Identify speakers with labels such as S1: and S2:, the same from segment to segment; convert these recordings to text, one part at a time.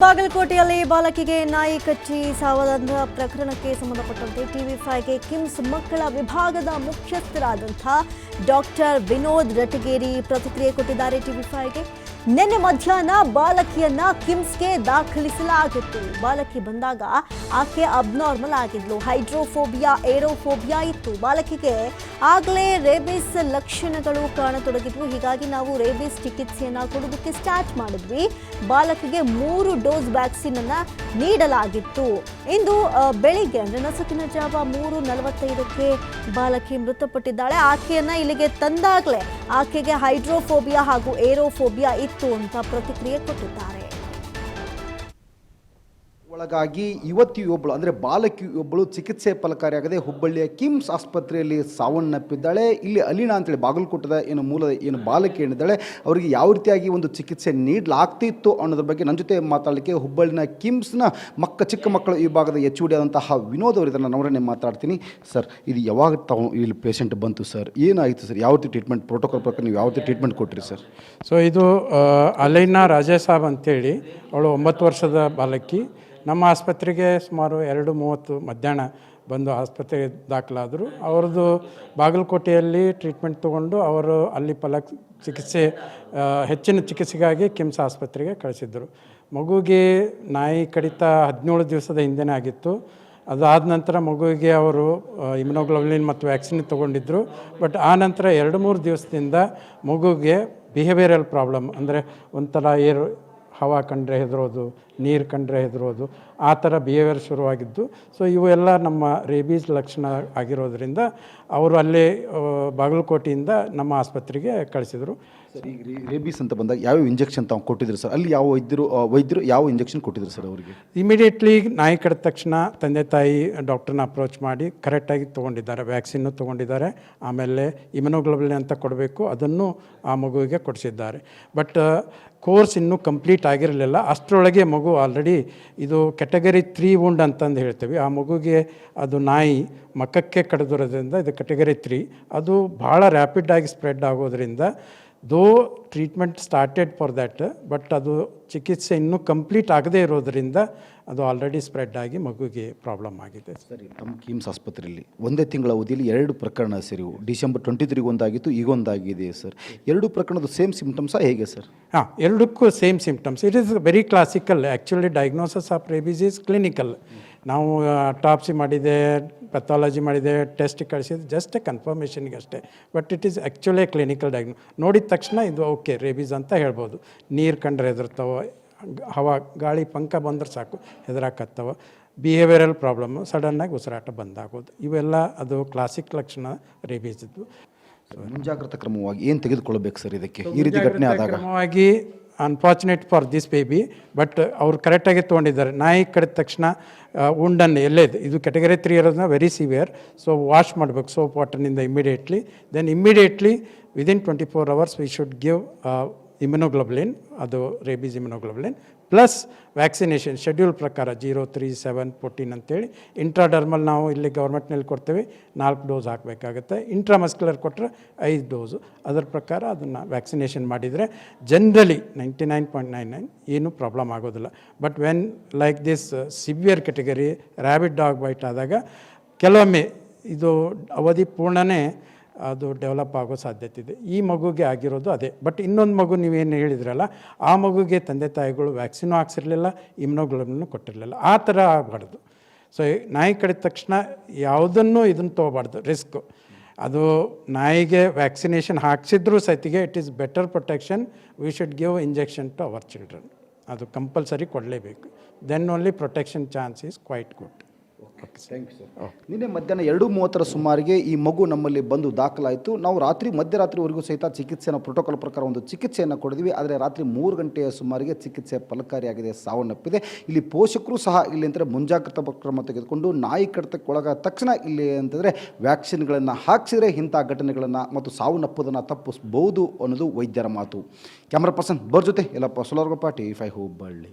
S1: ಬಾಗಲಕೋಟೆಯಲ್ಲಿ ಬಾಲಕಿಗೆ ನಾಯಿ ಕಚ್ಚಿ ಸಾವನ್ನಪ್ಪಿದ ಪ್ರಕರಣಕ್ಕೆ ಸಂಬಂಧಪಟ್ಟಂತೆ ಟಿವಿ5ಗೆ ಕಿಮ್ಸ್ ಮಕ್ಕಳ ವಿಭಾಗದ ಮುಖ್ಯಸ್ಥರಾದಂತಹ ಡಾಕ್ಟರ್ ವಿನೋದ್ ರಟಗೇರಿ ಪ್ರತಿಕ್ರಿಯೆ ಕೊಟ್ಟಿದ್ದಾರೆ. ಟಿವಿ5ಗೆ ನಿನ್ನೆ ಮಧ್ಯಾಹ್ನ ಬಾಲಕಿಯನ್ನ ಕಿಮ್ಸ್ಗೆ ದಾಖಲಿಸಲಾಗಿತ್ತು. ಬಾಲಕಿ ಬಂದಾಗ ಆಕೆ ಅಬ್ನಾರ್ಮಲ್ ಆಗಿದ್ಲು. ಹೈಡ್ರೋಫೋಬಿಯಾ, ಏರೋಫೋಬಿಯಾ ಇತ್ತು. ಬಾಲಕಿಗೆ ಆಗಲೇ ರೇಬಿಸ್ ಲಕ್ಷಣಗಳು ಕಾಣತೊಡಗಿದ್ವು. ಹೀಗಾಗಿ ನಾವು ರೇಬಿಸ್ ಚಿಕಿತ್ಸೆಯನ್ನ ಕೊಡೋದಕ್ಕೆ ಸ್ಟಾರ್ಟ್ ಮಾಡಿದ್ವಿ. ಬಾಲಕಿಗೆ 3 ಡೋಸ್ ವ್ಯಾಕ್ಸಿನ್ ಅನ್ನ ನೀಡಲಾಗಿತ್ತು. ಇಂದು ಬೆಳಿಗ್ಗೆ ಅಂದ್ರೆ ನಸುಕಿನ ಜಾವ 3:45ಕ್ಕೆ ಬಾಲಕಿ ಮೃತಪಟ್ಟಿದ್ದಾಳೆ. ಆಕೆಯನ್ನ ಇಲ್ಲಿಗೆ ತಂದಾಗಲೇ ಆಕೆಗೆ ಹೈಡ್ರೋಫೋಬಿಯಾ ಹಾಗೂ ಏರೋಫೋಬಿಯಾ ಇತ್ತು ಅಂತ ಪ್ರತಿಕ್ರಿಯೆ ಕೊಟ್ಟಿದ್ದಾರೆ.
S2: ಒಳಗಾಗಿ ಯುವತಿಯೊಬ್ಬಳು ಅಂದರೆ ಬಾಲಕಿಯೊಬ್ಬಳು ಚಿಕಿತ್ಸೆ ಫಲಕಾರಿಯಾಗದೆ ಹುಬ್ಬಳ್ಳಿಯ ಕಿಮ್ಸ್ ಆಸ್ಪತ್ರೆಯಲ್ಲಿ ಸಾವನ್ನಪ್ಪಿದ್ದಾಳೆ. ಇಲ್ಲಿ ಅಲೀನಾ ಅಂತೇಳಿ ಬಾಗಲಕೋಟದ ಏನು ಬಾಲಕಿ ಏನಿದ್ದಾಳೆ ಅವರಿಗೆ ಯಾವ ರೀತಿಯಾಗಿ ಒಂದು ಚಿಕಿತ್ಸೆ ನೀಡಲಾಗ್ತಿತ್ತು ಅನ್ನೋದ್ರ ಬಗ್ಗೆ ನನ್ನ ಜೊತೆ ಮಾತಾಡಲಿಕ್ಕೆ ಹುಬ್ಬಳ್ಳಿನ ಕಿಮ್ಸ್ನ ಚಿಕ್ಕ ಮಕ್ಕಳ ವಿಭಾಗದ HOD ಆದಂತಹ ವಿನೋದ್ ಅವರಿದ್ದಾರೆ. ನಾನು ಮಾತಾಡ್ತೀನಿ. ಸರ್, ಇದು ಯಾವಾಗ ಇಲ್ಲಿ ಪೇಷಂಟ್ ಬಂತು ಸರ್? ಏನಾಯಿತು ಸರ್? ಯಾವ ರೀತಿ ಟ್ರೀಟ್ಮೆಂಟ್ ಪ್ರೋಟೋಕಾಲ್ ಪ್ರಕಾರ ನೀವು ಯಾವ ರೀತಿ ಟ್ರೀಟ್ಮೆಂಟ್ ಕೊಟ್ಟಿರಿ ಸರ್?
S3: ಸೊ ಇದು ಅಲೈನಾ ರಾಜೇಶ್ ಸಾಬ್ ಅಂತೇಳಿ, ಅವಳು 9 ವರ್ಷದ ಬಾಲಕಿ. ನಮ್ಮ ಆಸ್ಪತ್ರೆಗೆ ಸುಮಾರು 2:30 ಮಧ್ಯಾಹ್ನ ಬಂದು ಆಸ್ಪತ್ರೆಗೆ ದಾಖಲಾದರು. ಅವ್ರದ್ದು ಬಾಗಲಕೋಟೆಯಲ್ಲಿ ಟ್ರೀಟ್ಮೆಂಟ್ ತೊಗೊಂಡು ಅವರು ಅಲ್ಲಿ ಹೆಚ್ಚಿನ ಚಿಕಿತ್ಸೆಗಾಗಿ ಕಿಮ್ಸ್ ಆಸ್ಪತ್ರೆಗೆ ಕಳಿಸಿದ್ರು. ಮಗುವಿಗೆ ನಾಯಿ ಕಡಿತ 17 ದಿವಸದ ಹಿಂದೆನೇ ಆಗಿತ್ತು. ಅದಾದ ನಂತರ ಮಗುವಿಗೆ ಅವರು ಇಮ್ಯುನೋಗ್ಲೋಬುಲಿನ್ ಮತ್ತು ವ್ಯಾಕ್ಸಿನ್ ತೊಗೊಂಡಿದ್ದರು. ಬಟ್ ಆ ನಂತರ 2-3 ದಿವಸದಿಂದ ಮಗುವಿಗೆ ಬಿಹೇವಿಯರಲ್ ಪ್ರಾಬ್ಲಮ್, ಅಂದರೆ ಒಂಥರ ಹವಾ ಕಂಡ್ರೆ ಹೆದರೋದು, ನೀರು ಕಂಡ್ರೆ ಹೆದರೋದು, ಆ ಥರ ಬಿಹೇವಿಯರ್ ಶುರುವಾಗಿದ್ದು. ಸೊ ಇವೆಲ್ಲ ನಮ್ಮ ರೇಬೀಸ್ ಲಕ್ಷಣ ಆಗಿರೋದ್ರಿಂದ ಅವರು ಅಲ್ಲೇ ಬಾಗಲಕೋಟೆಯಿಂದ ನಮ್ಮ ಆಸ್ಪತ್ರೆಗೆ ಕಳಿಸಿದರು.
S2: ಈಗ ರೇಬೀಸ್ ಅಂತ ಬಂದಾಗ ಯಾವ ಇಂಜೆಕ್ಷನ್ ತಾವು ಕೊಟ್ಟಿದ್ರು ಸರ್? ಅಲ್ಲಿ ಯಾವ ವೈದ್ಯರು ಯಾವ ಇಂಜೆಕ್ಷನ್ ಕೊಟ್ಟಿದ್ರು ಸರ್ ಅವರಿಗೆ?
S3: ಇಮಿಡಿಯೇಟ್ಲಿ ನಾಯಿ ಕಡಿದ ತಕ್ಷಣ ತಂದೆ ತಾಯಿ ಡಾಕ್ಟ್ರನ್ನ ಅಪ್ರೋಚ್ ಮಾಡಿ ಕರೆಕ್ಟಾಗಿ ತೊಗೊಂಡಿದ್ದಾರೆ. ವ್ಯಾಕ್ಸಿನ್ನು ತೊಗೊಂಡಿದ್ದಾರೆ. ಆಮೇಲೆ ಇಮ್ಯುನೋಗ್ಲೋಬುಲಿನ್ ಅಂತ ಕೊಡಬೇಕು, ಅದನ್ನು ಆ ಮಗುವಿಗೆ ಕೊಡಿಸಿದ್ದಾರೆ. ಬಟ್ ಕೋರ್ಸ್ ಇನ್ನೂ ಕಂಪ್ಲೀಟ್ ಆಗಿರಲಿಲ್ಲ. ಅಷ್ಟರೊಳಗೆ ಮಗು ಆಲ್ರೆಡಿ ಇದು ಕ್ಯಾಟಗರಿ 3 ವುಂಡ್ ಅಂತಂದು ಹೇಳ್ತೀವಿ. ಆ ಮಗುಗೆ ಅದು ನಾಯಿ ಮಕ್ಕಕ್ಕೆ ಕಡಿದಿರೋದ್ರಿಂದ ಇದು ಕ್ಯಾಟಗರಿ 3. ಅದು ಭಾಳ ರ್ಯಾಪಿಡಾಗಿ ಸ್ಪ್ರೆಡ್ ಆಗೋದ್ರಿಂದ ದೋ treatment started for that, but ಅದು ಚಿಕಿತ್ಸೆ ಇನ್ನೂ ಕಂಪ್ಲೀಟ್ ಆಗದೇ ಇರೋದರಿಂದ ಅದು ಆಲ್ರೆಡಿ ಸ್ಪ್ರೆಡ್ ಆಗಿ ಮಗುವಿಗೆ ಪ್ರಾಬ್ಲಮ್ ಆಗಿದೆ.
S2: ಸರಿ, ನಮ್ಮ ಕಿಮ್ಸ್ ಆಸ್ಪತ್ರೆಯಲ್ಲಿ ಒಂದೇ ತಿಂಗಳ ಅವಧಿಯಲ್ಲಿ 2 ಪ್ರಕರಣ ಸೇರಿವು. ಡಿಸೆಂಬರ್ 23 ಒಂದಾಗಿತ್ತು, ಈಗ ಒಂದಾಗಿದೆ ಸರ್. 2 ಪ್ರಕರಣದ ಸೇಮ್ ಸಿಂಪ್ಟಮ್ಸಾ ಹೇಗೆ ಸರ್?
S3: ಹಾಂ, ಎರಡಕ್ಕೂ same symptoms. It is very classical. Actually diagnosis of rabies is clinical. ನಾವು ಟಾಪ್ಸಿ ಮಾಡಿದೆ, ಪೆಥಾಲಜಿ ಮಾಡಿದೆ, ಟೆಸ್ಟ್ ಕಳಿಸಿದ್ದು ಜಸ್ಟ್ ಕನ್ಫರ್ಮೇಷನ್ಗೆ ಅಷ್ಟೇ. But it is actually clinical ನೋಡಿದ ತಕ್ಷಣ ಇದು ಓಕೆ ರೇಬೀಸ್ ಅಂತ ಹೇಳ್ಬೋದು. ನೀರು ಕಂಡ್ರೆ ಹೆದರ್ತಾವ, ಗಾಳಿ ಪಂಕ ಬಂದ್ರೆ ಸಾಕು ಹೆದರಾಕತ್ತವ, ಬಿಹೇವಿಯರಲ್ ಪ್ರಾಬ್ಲಮ್ಮು, ಸಡನ್ನಾಗಿ ಉಸಿರಾಟ ಬಂದಾಗೋದು, ಇವೆಲ್ಲ ಅದು ಕ್ಲಾಸಿಕ್ ಲಕ್ಷಣ ರೇಬೀಸ್ ಇದ್ದು.
S2: ಮುಂಜಾಗ್ರತಾ ಕ್ರಮವಾಗಿ ಏನು ತೆಗೆದುಕೊಳ್ಬೇಕು ಸರ್ ಇದಕ್ಕೆ? ಈ ರೀತಿ ಘಟನೆ ಆದಾಗ
S3: ಕ್ರಮವಾಗಿ unfortunate for this baby, but ಅವ್ರು ಕರೆಕ್ಟಾಗಿ ತೊಗೊಂಡಿದ್ದಾರೆ. ನಾಯಿ ಕಡಿದ ತಕ್ಷಣ ಉಂಡನ್ನು ಎಲ್ಲೇದು ಇದು ಕ್ಯಾಟಗರಿ 3 ಇರೋದನ್ನ ವೆರಿ ಸಿವಿಯರ್. ಸೊ ವಾಶ್ ಮಾಡಬೇಕು ಸೋಪ್ ವಾಟರ್ನಿಂದ immediately. Then immediately within 24 hours we should give immunoglobulin, ಅದು rabies immunoglobulin plus vaccination schedule ಪ್ರಕಾರ 0, 3, 7, 14 ಅಂತೇಳಿ. ಇಂಟ್ರಾಡರ್ಮಲ್ ನಾವು ಇಲ್ಲಿ ಗೌರ್ಮೆಂಟ್ನಲ್ಲಿ ಕೊಡ್ತೇವೆ, 4 ಡೋಸ್ ಹಾಕಬೇಕಾಗುತ್ತೆ. ಇಂಟ್ರಾಮಸ್ಕ್ಯುಲರ್ ಕೊಟ್ಟರೆ 5 ಡೋಸು. ಅದರ ಪ್ರಕಾರ ಅದನ್ನು ವ್ಯಾಕ್ಸಿನೇಷನ್ ಮಾಡಿದರೆ ಜನರಲಿ 99.99 ಏನೂ ಪ್ರಾಬ್ಲಮ್ ಆಗೋದಿಲ್ಲ. But when like this severe category rabid dog bite ಆದಾಗ ಕೆಲವೊಮ್ಮೆ ಇದು ಅವಧಿ ಪೂರ್ಣನೇ ಅದು ಡೆವಲಪ್ ಆಗೋ ಸಾಧ್ಯತೆ ಇದೆ. ಈ ಮಗುಗೆ ಆಗಿರೋದು ಅದೇ. ಬಟ್ ಇನ್ನೊಂದು ಮಗು ನೀವೇನು ಹೇಳಿದ್ರಲ್ಲ, ಆ ಮಗುಗೆ ತಂದೆ ತಾಯಿಗಳು ವ್ಯಾಕ್ಸಿನೂ ಹಾಕ್ಸಿರ್ಲಿಲ್ಲ, ಇಮ್ಯುನೋಗ್ಲೋಬುಲಿನ್ ಕೊಟ್ಟಿರಲಿಲ್ಲ. ಆ ಥರ ಆಗಬಾರ್ದು. ಸೊ ನಾಯಿ ಕಡಿದ ತಕ್ಷಣ ಯಾವುದನ್ನು ಇದನ್ನು ತೊಗೋಬಾರ್ದು, ರಿಸ್ಕು. ಅದು ನಾಯಿಗೆ ವ್ಯಾಕ್ಸಿನೇಷನ್ ಹಾಕ್ಸಿದ್ರೂ ಸಹಿತಿಗೆ it is better protection. We should give injection to our children. ಅದು ಕಂಪಲ್ಸರಿ ಕೊಡಲೇಬೇಕು. Then only protection chance is quite good.
S2: Thank you sir. ನಿನ್ನೆ ಮಧ್ಯಾಹ್ನ 2:30 ಸುಮಾರಿಗೆ ಈ ಮಗು ನಮ್ಮಲ್ಲಿ ಬಂದು ದಾಖಲಾಯಿತು. ನಾವು ಮಧ್ಯರಾತ್ರಿವರೆಗೂ ಸಹಿತ ಚಿಕಿತ್ಸೆಯನ್ನು ಪ್ರೋಟೋಕಾಲ್ ಪ್ರಕಾರ ಒಂದು ಚಿಕಿತ್ಸೆಯನ್ನು ಕೊಡಿದ್ವಿ. ಆದರೆ ರಾತ್ರಿ 3 ಗಂಟೆಯ ಸುಮಾರಿಗೆ ಚಿಕಿತ್ಸೆ ಫಲಕಾರಿಯಾಗಿದೆ, ಸಾವನ್ನಪ್ಪಿದೆ. ಇಲ್ಲಿ ಪೋಷಕರು ಸಹ ಇಲ್ಲಿ ಅಂತಂದರೆ ಮುಂಜಾಗ್ರತಾ ಕ್ರಮ ತೆಗೆದುಕೊಂಡು ನಾಯಿ ಕಡಿತಕ್ಕೆ ಒಳಗಾದ ತಕ್ಷಣ ಇಲ್ಲಿ ಅಂತಂದರೆ ವ್ಯಾಕ್ಸಿನ್ಗಳನ್ನು ಹಾಕಿಸಿದರೆ ಇಂಥ ಘಟನೆಗಳನ್ನು ಮತ್ತು ಸಾವನ್ನಪ್ಪೋದನ್ನು ತಪ್ಪಿಸಬಹುದು ಅನ್ನೋದು ವೈದ್ಯರ ಮಾತು. ಕ್ಯಾಮ್ರಾ ಪರ್ಸನ್ ಜೊತೆ ಎಲ್ಲಪ್ಪ ಸೋಲಾರ್ಗೊಪ್ಪ, ಟಿವಿ5 ಹುಬ್ಬಳ್ಳಿ.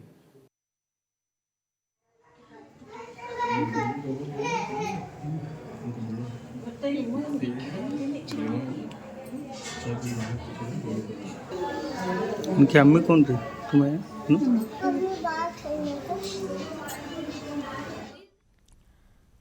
S4: उनकी अम्मी कौन थी तुम्हें?